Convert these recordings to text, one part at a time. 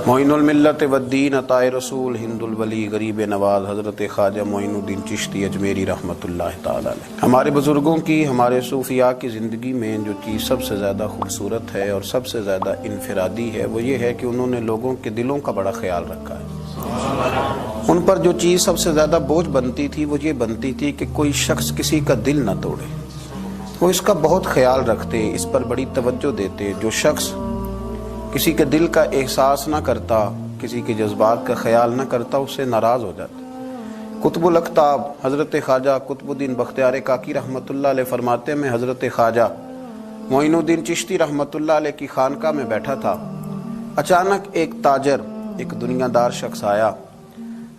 معین الملت والدین عطائے رسول ہند الولی غریب نواز حضرت خواجہ معین الدین چشتی اجمیری رحمۃ اللہ تعالی علیہ۔ ہمارے بزرگوں کی، ہمارے صوفیاء کی زندگی میں جو چیز سب سے زیادہ خوبصورت ہے اور سب سے زیادہ انفرادی ہے وہ یہ ہے کہ انہوں نے لوگوں کے دلوں کا بڑا خیال رکھا ہے۔ ان پر جو چیز سب سے زیادہ بوجھ بنتی تھی وہ یہ بنتی تھی کہ کوئی شخص کسی کا دل نہ توڑے، وہ اس کا بہت خیال رکھتے، اس پر بڑی توجہ دیتے۔ جو شخص کسی کے دل کا احساس نہ کرتا، کسی کے جذبات کا خیال نہ کرتا، اس سے ناراض ہو جاتا۔ قطب الاقطاب حضرت خواجہ قطب الدین بختیار کاکی رحمۃ اللہ علیہ فرماتے ہیں، میں حضرت خواجہ معین الدین چشتی رحمۃ اللہ علیہ کی خانقاہ میں بیٹھا تھا، اچانک ایک تاجر، ایک دنیا دار شخص آیا۔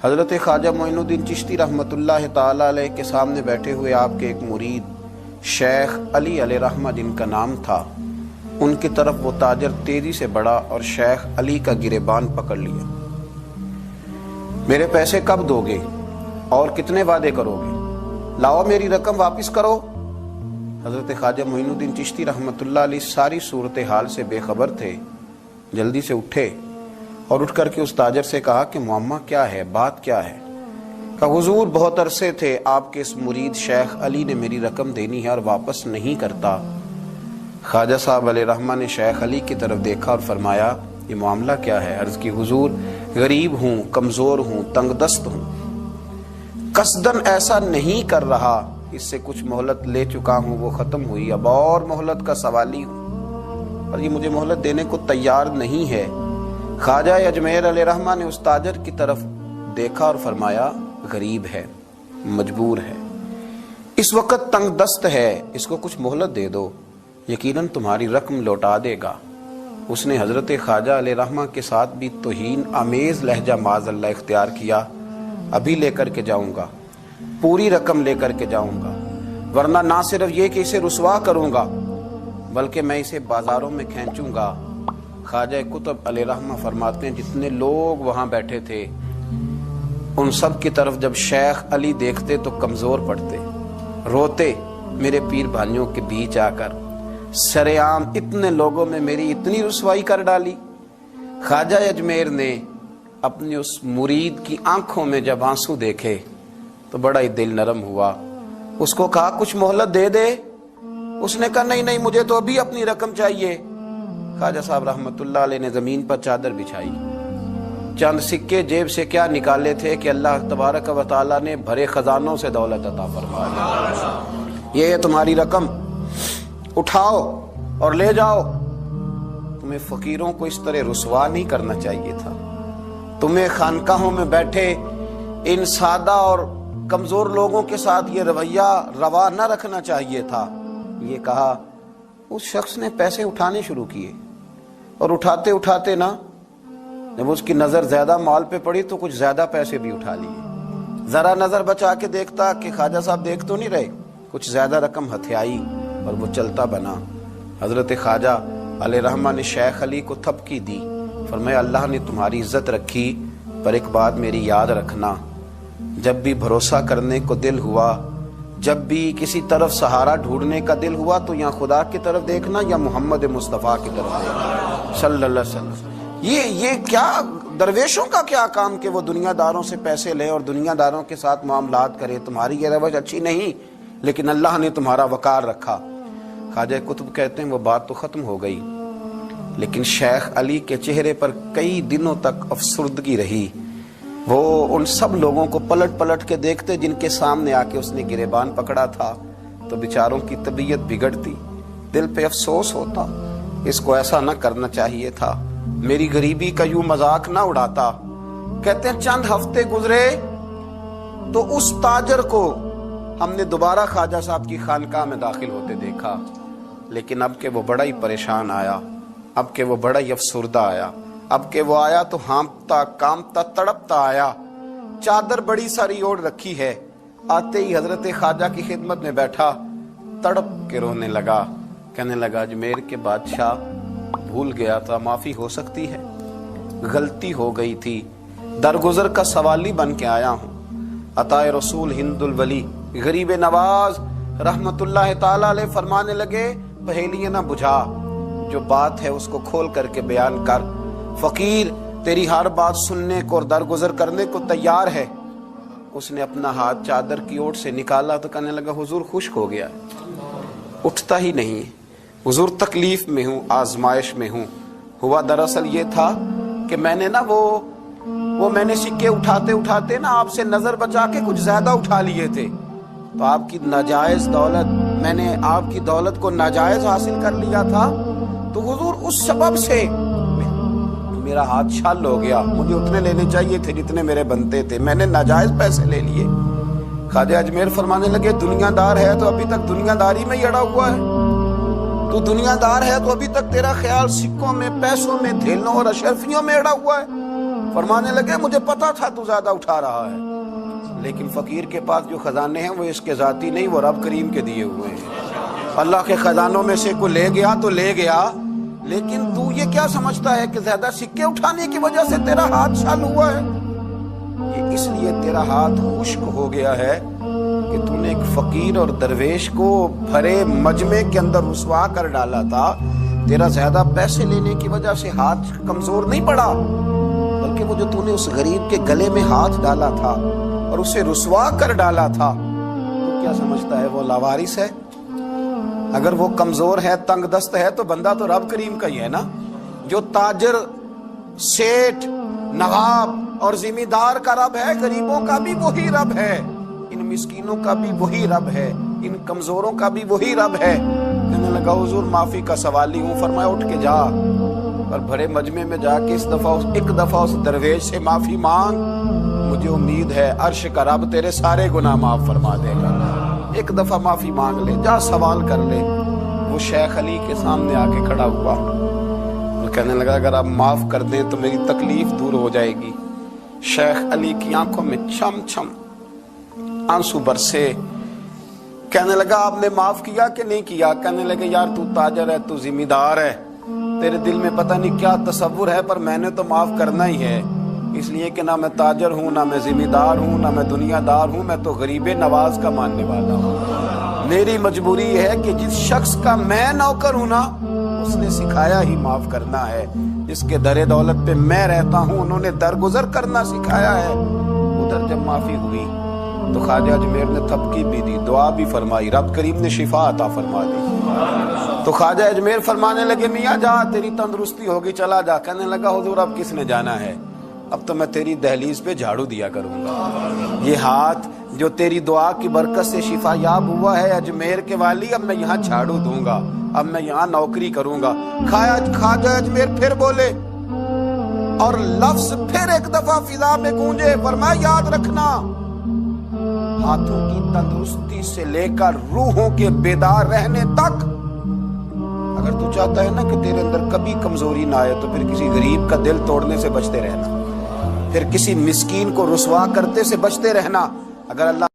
حضرت خواجہ معین الدین چشتی رحمۃ اللہ تعالی علیہ کے سامنے بیٹھے ہوئے آپ کے ایک مرید شیخ علی علیہ رحمہ جن کا نام تھا، ان کی طرف وہ تاجر تیزی سے بڑھا اور شیخ علی کا گریبان پکڑ لیا۔ میرے پیسے کب دو گے اور کتنے وعدے کرو گے؟ لاؤ میری رقم واپس کرو۔ حضرت خواجہ معین الدین چشتی رحمۃ اللہ علیہ ساری صورتحال سے بے خبر تھے، جلدی سے اٹھے اور اٹھ کر کے اس تاجر سے کہا کہ معاملہ کیا ہے، بات کیا ہے؟ کہ حضور بہت عرصے تھے آپ کے اس مرید شیخ علی نے میری رقم دینی ہے اور واپس نہیں کرتا۔ خواجہ صاحب علیہ رحمہ نے شیخ علی کی طرف دیکھا اور فرمایا یہ معاملہ کیا ہے؟ عرض کی حضور غریب ہوں، کمزور ہوں، تنگ دست ہوں، قصدن ایسا نہیں کر رہا، اس سے کچھ مہلت لے چکا ہوں، وہ ختم ہوئی، اب اور مہلت کا سوالی ہوں اور یہ مجھے مہلت دینے کو تیار نہیں ہے۔ خواجہ اجمیر علیہ رحمہ نے اس تاجر کی طرف دیکھا اور فرمایا غریب ہے، مجبور ہے، اس وقت تنگ دست ہے، اس کو کچھ مہلت دے دو، یقیناً تمہاری رقم لوٹا دے گا۔ اس نے حضرت خواجہ علیہ رحمہ کے ساتھ بھی توہین آمیز لہجہ معاذ اللہ اختیار کیا، ابھی لے کر کے جاؤں گا، پوری رقم لے کر کے جاؤں گا، ورنہ نہ صرف یہ کہ اسے رسوا کروں گا بلکہ میں اسے بازاروں میں کھینچوں گا۔ خواجہ قطب علیہ رحمہ فرماتے ہیں جتنے لوگ وہاں بیٹھے تھے ان سب کی طرف جب شیخ علی دیکھتے تو کمزور پڑتے، روتے، میرے پیر بھائیوں کے بیچ آ کر سرعام اتنے لوگوں میں میری اتنی رسوائی کر ڈالی۔ خواجہ اجمیر نے اپنی اس مرید کی آنکھوں میں جب آنسو دیکھے تو بڑا ہی دل نرم ہوا، اس کو کہا کچھ مہلت دے دے۔ اس نے کہا نہیں مجھے تو ابھی اپنی رقم چاہیے۔ خواجہ صاحب رحمۃ اللہ علیہ نے زمین پر چادر بچھائی، چند سکے جیب سے کیا نکالے تھے کہ اللہ تبارک و تعالیٰ نے بھرے خزانوں سے دولت عطا فرمایا، یہ ہے تمہاری رقم، اٹھاؤ اور لے جاؤ۔ تمہیں فقیروں کو اس طرح رسوا نہیں کرنا چاہیے تھا، تمہیں خانقاہوں میں بیٹھے ان سادہ اور کمزور لوگوں کے ساتھ یہ رویہ روا نہ رکھنا چاہیے تھا۔ یہ کہا اس شخص نے پیسے اٹھانے شروع کیے اور اٹھاتے اٹھاتے نا جب اس کی نظر زیادہ مال پہ پڑی تو کچھ زیادہ پیسے بھی اٹھا لیے۔ ذرا نظر بچا کے دیکھتا کہ خواجہ صاحب دیکھ تو نہیں رہے، کچھ زیادہ رقم ہتھیائی اور وہ چلتا بنا۔ حضرت خواجہ علیہ رحمہ نے شیخ علی کو تھپکی دی، فرمایا اللہ نے تمہاری عزت رکھی، پر ایک بات میری یاد رکھنا، جب بھی بھروسہ کرنے کو دل ہوا، جب بھی کسی طرف سہارا ڈھونڈنے کا دل ہوا تو یا خدا کی طرف دیکھنا یا محمد مصطفیٰ کی طرف دیکھنا صلی اللہ علیہ وسلم۔ یہ کیا درویشوں کا کیا کام کہ وہ دنیا داروں سے پیسے لے اور دنیا داروں کے ساتھ معاملات کرے، تمہاری یہ روش اچھی نہیں، لیکن اللہ نے تمہارا وقار رکھا۔ خواجہ قطب کہتے ہیں وہ بات تو ختم ہو گئی، لیکن شیخ علی کے چہرے پر کئی دنوں تک افسردگی رہی۔ وہ ان سب لوگوں کو پلٹ پلٹ کے دیکھتے جن کے سامنے آ کے اس نے گریبان پکڑا تھا تو بیچاروں کی طبیعت بگڑتی، دل پہ افسوس ہوتا، اس کو ایسا نہ کرنا چاہیے تھا، میری غریبی کا یوں مذاق نہ اڑاتا۔ کہتے ہیں چند ہفتے گزرے تو اس تاجر کو ہم نے دوبارہ خواجہ صاحب کی خانقاہ میں داخل ہوتے دیکھا، لیکن اب کہ وہ بڑا ہی پریشان آیا، اب کہ وہ بڑا ہی افسردہ آیا، اب کہ وہ آیا تو ہانپتا کامتا تڑپتا آیا، چادر بڑی ساری اوڑھ رکھی ہے، آتے ہی حضرت خواجہ کی خدمت میں بیٹھا، تڑپ کے رونے لگا، کہنے لگا اجمیر کے بادشاہ بھول گیا تھا، معافی ہو سکتی ہے، غلطی ہو گئی تھی، درگزر کا سوالی بن کے آیا ہوں۔ عطائے رسول ہند الولی غریب نواز رحمت اللہ تعالی علیہ فرمانے لگے پہیلیاں نہ بجھا، جو بات ہے اس کو کھول کر کے بیان کر، فقیر تیری ہر بات سننے کو اور درگزر کرنے کو تیار ہے۔ اس نے اپنا ہاتھ چادر کی اوٹ سے نکالا تو کہنے لگا حضور خشک ہو گیا، اٹھتا ہی نہیں حضور، تکلیف میں ہوں، آزمائش میں ہوں۔ ہوا دراصل یہ تھا کہ میں نے نا وہ میں نے سکے اٹھاتے اٹھاتے نا آپ سے نظر بچا کے کچھ زیادہ اٹھا لیے تھے، تو آپ کی ناجائز دولت، میں نے آپ کی دولت کو ناجائز حاصل کر لیا تھا، تو حضور اس سبب سے میرا ہاتھ چھل ہو گیا، مجھے اتنے لینے چاہیے تھے جتنے میرے بنتے تھے، میں نے ناجائز پیسے لے لیے۔ خواجہ اجمیر فرمانے لگے دنیا دار ہے تو ابھی تک دنیا داری میں ہی اڑا ہوا ہے، تو دنیا دار ہے تو ابھی تک تیرا خیال سکوں میں، پیسوں میں، دھیلوں اور اشرفیوں میں اڑا ہوا ہے۔ فرمانے لگے مجھے پتا تھا تو زیادہ اٹھا رہا ہے، لیکن فقیر کے پاس جو خزانے ہیں وہ اس کے ذاتی نہیں، وہ رب کریم کے دیے ہوئے ہیں۔ اللہ کے خزانوں میں سے کوئی لے گیا تو لے گیا، لیکن تو یہ کیا سمجھتا ہے کہ زیادہ سکے اٹھانے کی وجہ سے تیرا ہاتھ چھل ہوا ہے؟ یہ اس لیے تیرا ہاتھ خشک ہو گیا ہے کہ تو نے ایک فقیر اور درویش کو بھرے مجمع کے اندر رسوا کر ڈالا تھا۔ تیرا زیادہ پیسے لینے کی وجہ سے ہاتھ کمزور نہیں پڑا، بلکہ وہ جو تو نے اس غریب کے گلے میں ہاتھ ڈالا تھا اور اسے رسوا کر ڈالا تھا، تو کیا سمجھتا ہے وہ لاوارث ہے؟ اگر وہ کمزور ہے، تنگ دست ہے، تو بندہ تو رب کریم کا ہی ہے نا۔ جو تاجر، سیٹھ، نواب اور ذمہ دار کا رب ہے، غریبوں کا بھی وہی رب ہے، ان مسکینوں کا بھی وہی رب ہے، ان کمزوروں کا بھی وہی رب ہے۔ کہنے لگا حضور معافی کا سوالی ہوں۔ فرمایا اٹھ کے جا اور بڑے مجمع میں جا کے ایک دفعہ اس درویش سے معافی مانگ، مجھے امید ہے عرش کا رب تیرے سارے گناہ معاف فرما دے گا۔ ایک دفعہ معافی مانگ لے، جا سوال کر لے۔ وہ شیخ علی کے سامنے آ کے کھڑا ہوا، وہ کہنے لگا اگر آپ معاف کر دیں تو میری تکلیف دور ہو جائے گی۔ شیخ علی کی آنکھوں میں چھم چھم آنسو برسے۔ کہنے لگا آپ نے معاف کیا کہ نہیں کیا؟ کہنے لگے یار تو تاجر ہے، تو ذمہ دار ہے، تیرے دل میں پتہ نہیں کیا تصور ہے، پر میں نے تو معاف کرنا ہی ہے، اس لیے کہ نہ میں تاجر ہوں، نہ میں ذمہ دار ہوں، نہ میں دنیا دار ہوں، میں تو غریب نواز کا ماننے والا ہوں۔ میری مجبوری ہے کہ جس شخص کا میں نوکر ہوں نا، اس نے سکھایا ہی معاف کرنا ہے، جس کے در دولت پہ میں رہتا ہوں انہوں نے درگزر کرنا سکھایا ہے۔ ادھر جب معافی ہوئی تو خواجہ اجمیر نے تھپکی بھی دی، دعا بھی فرمائی، رب کریم نے شفا عطا فرما دی۔ تو خواجہ اجمیر فرمانے لگے میاں جا، تیری تندرستی ہوگی، چلا جا۔ کہنے لگا حضور اب کس نے جانا ہے، اب تو میں تیری دہلیز پہ جھاڑو دیا کروں گا۔ یہ ہاتھ جو تیری دعا کی برکت سے شفا یاب ہوا ہے اجمیر کے والی، اب میں یہاں جھاڑو دوں گا، اب میں یہاں نوکری کروں گا۔ خواجہ اجمیر پھر بولے اور لفظ پھر ایک دفعہ فضا میں گونجے، فرمایا یاد رکھنا ہاتھوں کی تندرستی سے لے کر روحوں کے بیدار رہنے تک، اگر تو چاہتا ہے نا کہ تیرے اندر کبھی کمزوری نہ آئے تو پھر کسی غریب کا دل توڑنے سے بچتے رہنا، پھر کسی مسکین کو رسوا کرتے سے بچتے رہنا۔ اگر اللہ